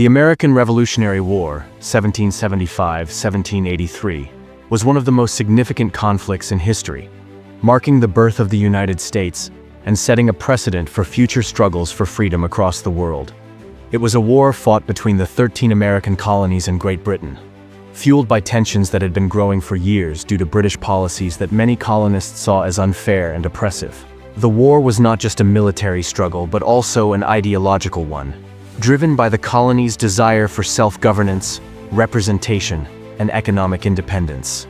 The American Revolutionary War, 1775–1783, was one of the most significant conflicts in history, marking the birth of the United States and setting a precedent for future struggles for freedom across the world. It was a war fought between the 13 American colonies and Great Britain, fueled by tensions that had been growing for years due to British policies that many colonists saw as unfair and oppressive. The war was not just a military struggle, but also an ideological one, driven by the colonies' desire for self-governance, representation, and economic independence.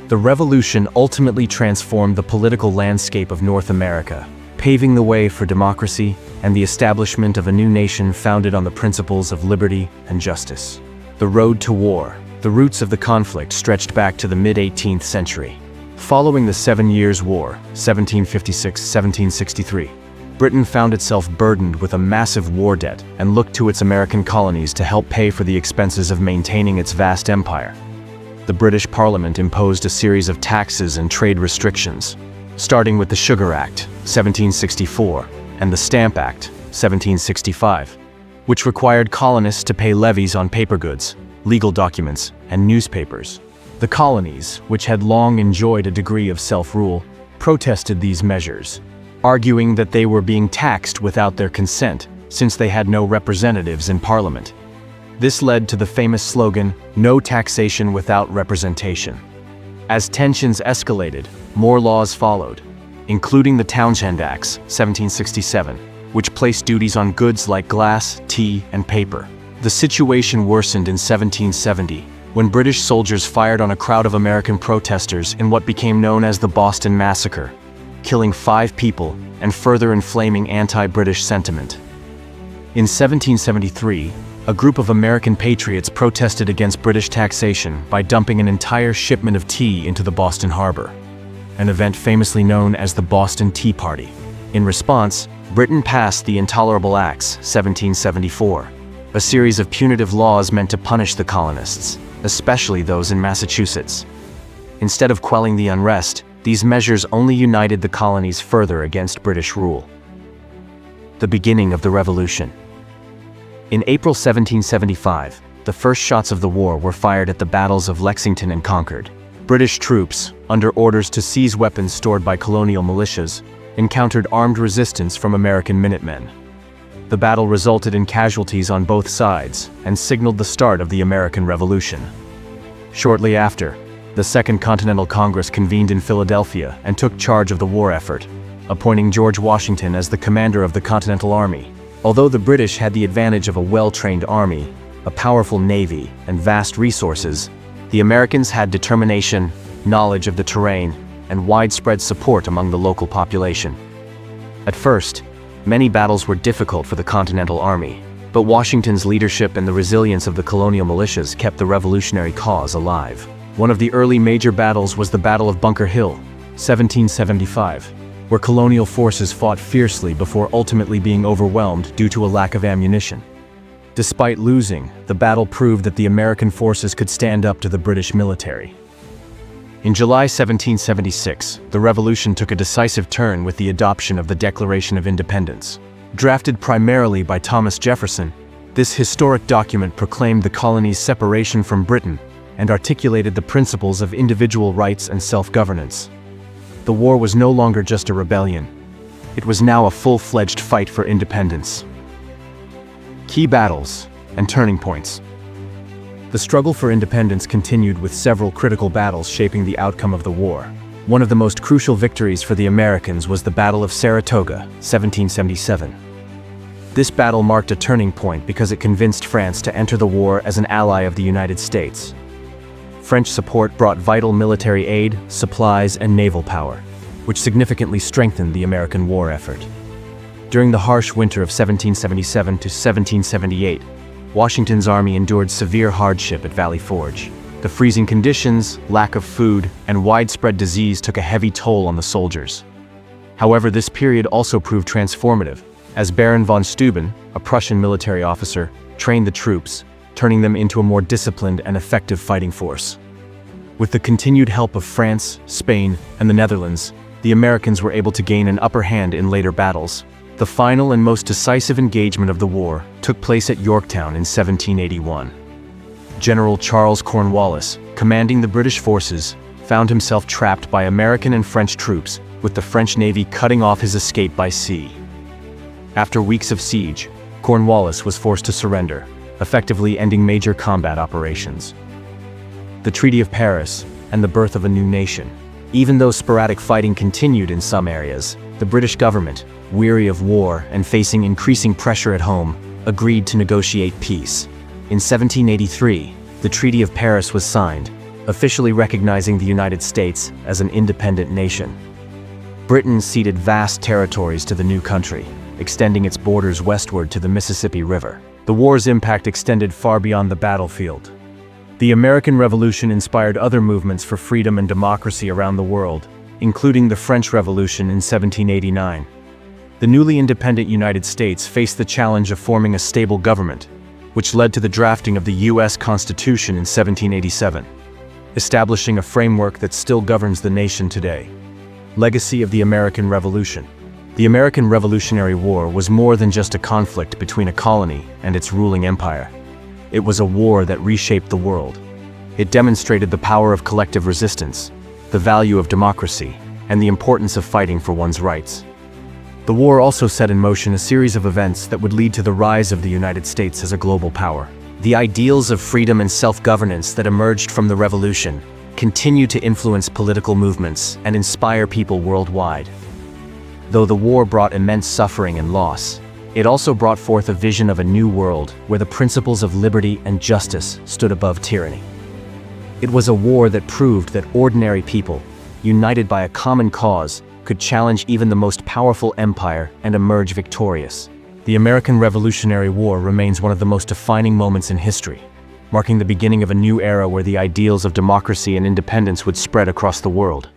The revolution ultimately transformed the political landscape of North America, paving the way for democracy and the establishment of a new nation founded on the principles of liberty and justice. The road to war. The roots of the conflict stretched back to the mid-18th century. Following the 7 Years' War, 1756–1763, Britain found itself burdened with a massive war debt and looked to its American colonies to help pay for the expenses of maintaining its vast empire. The British Parliament imposed a series of taxes and trade restrictions, starting with the Sugar Act, 1764, and the Stamp Act, 1765, which required colonists to pay levies on paper goods, legal documents, and newspapers. The colonies, which had long enjoyed a degree of self-rule, protested these measures, arguing that they were being taxed without their consent, since they had no representatives in Parliament. This led to the famous slogan, "No taxation without representation." As tensions escalated, more laws followed, including the Townshend Acts, 1767, which placed duties on goods like glass, tea, and paper. The situation worsened in 1770, when British soldiers fired on a crowd of American protesters in what became known as the Boston Massacre, killing 5 people and further inflaming anti-British sentiment. In 1773, a group of American patriots protested against British taxation by dumping an entire shipment of tea into the Boston Harbor, an event famously known as the Boston Tea Party. In response, Britain passed the Intolerable Acts, 1774, a series of punitive laws meant to punish the colonists, especially those in Massachusetts. Instead of quelling the unrest, these measures only united the colonies further against British rule. The beginning of the Revolution. In April 1775, the first shots of the war were fired at the battles of Lexington and Concord. British troops, under orders to seize weapons stored by colonial militias, encountered armed resistance from American Minutemen. The battle resulted in casualties on both sides and signaled the start of the American Revolution. Shortly after, the Second Continental Congress convened in Philadelphia and took charge of the war effort, appointing George Washington as the commander of the Continental Army. Although the British had the advantage of a well-trained army, a powerful navy, and vast resources, the Americans had determination, knowledge of the terrain, and widespread support among the local population. At first, many battles were difficult for the Continental Army, but Washington's leadership and the resilience of the colonial militias kept the revolutionary cause alive. One of the early major battles was the Battle of Bunker Hill, 1775, where colonial forces fought fiercely before ultimately being overwhelmed due to a lack of ammunition. Despite losing, the battle proved that the American forces could stand up to the British military. In July 1776, the revolution took a decisive turn with the adoption of the Declaration of Independence. Drafted primarily by Thomas Jefferson, this historic document proclaimed the colony's separation from Britain and articulated the principles of individual rights and self-governance. The war was no longer just a rebellion. It was now a full-fledged fight for independence. Key battles and turning points. The struggle for independence continued with several critical battles shaping the outcome of the war. One of the most crucial victories for the Americans was the Battle of Saratoga, 1777. This battle marked a turning point because it convinced France to enter the war as an ally of the United States. French support brought vital military aid, supplies, and naval power, which significantly strengthened the American war effort. During the harsh winter of 1777 to 1778, Washington's army endured severe hardship at Valley Forge. The freezing conditions, lack of food, and widespread disease took a heavy toll on the soldiers. However, this period also proved transformative, as Baron von Steuben, a Prussian military officer, trained the troops, turning them into a more disciplined and effective fighting force. With the continued help of France, Spain, and the Netherlands, the Americans were able to gain an upper hand in later battles, The final and most decisive engagement of the war took place at Yorktown in 1781. General Charles Cornwallis, commanding the British forces, found himself trapped by American and French troops, with the French Navy cutting off his escape by sea. After weeks of siege, Cornwallis was forced to surrender, effectively ending major combat operations. The Treaty of Paris and the birth of a new nation. Even though sporadic fighting continued in some areas, the British government, weary of war and facing increasing pressure at home, agreed to negotiate peace. In 1783, the Treaty of Paris was signed, officially recognizing the United States as an independent nation. Britain ceded vast territories to the new country, extending its borders westward to the Mississippi River. The war's impact extended far beyond the battlefield. The American Revolution inspired other movements for freedom and democracy around the world, including the French Revolution in 1789. The newly independent United States faced the challenge of forming a stable government, which led to the drafting of the U.S. Constitution in 1787, establishing a framework that still governs the nation today. Legacy of the American Revolution. The American Revolutionary War was more than just a conflict between a colony and its ruling empire. It was a war that reshaped the world. It demonstrated the power of collective resistance, the value of democracy, and the importance of fighting for one's rights. The war also set in motion a series of events that would lead to the rise of the United States as a global power. The ideals of freedom and self-governance that emerged from the revolution continue to influence political movements and inspire people worldwide. Though the war brought immense suffering and loss, it also brought forth a vision of a new world where the principles of liberty and justice stood above tyranny. It was a war that proved that ordinary people, united by a common cause, could challenge even the most powerful empire and emerge victorious. The American Revolutionary War remains one of the most defining moments in history, marking the beginning of a new era where the ideals of democracy and independence would spread across the world.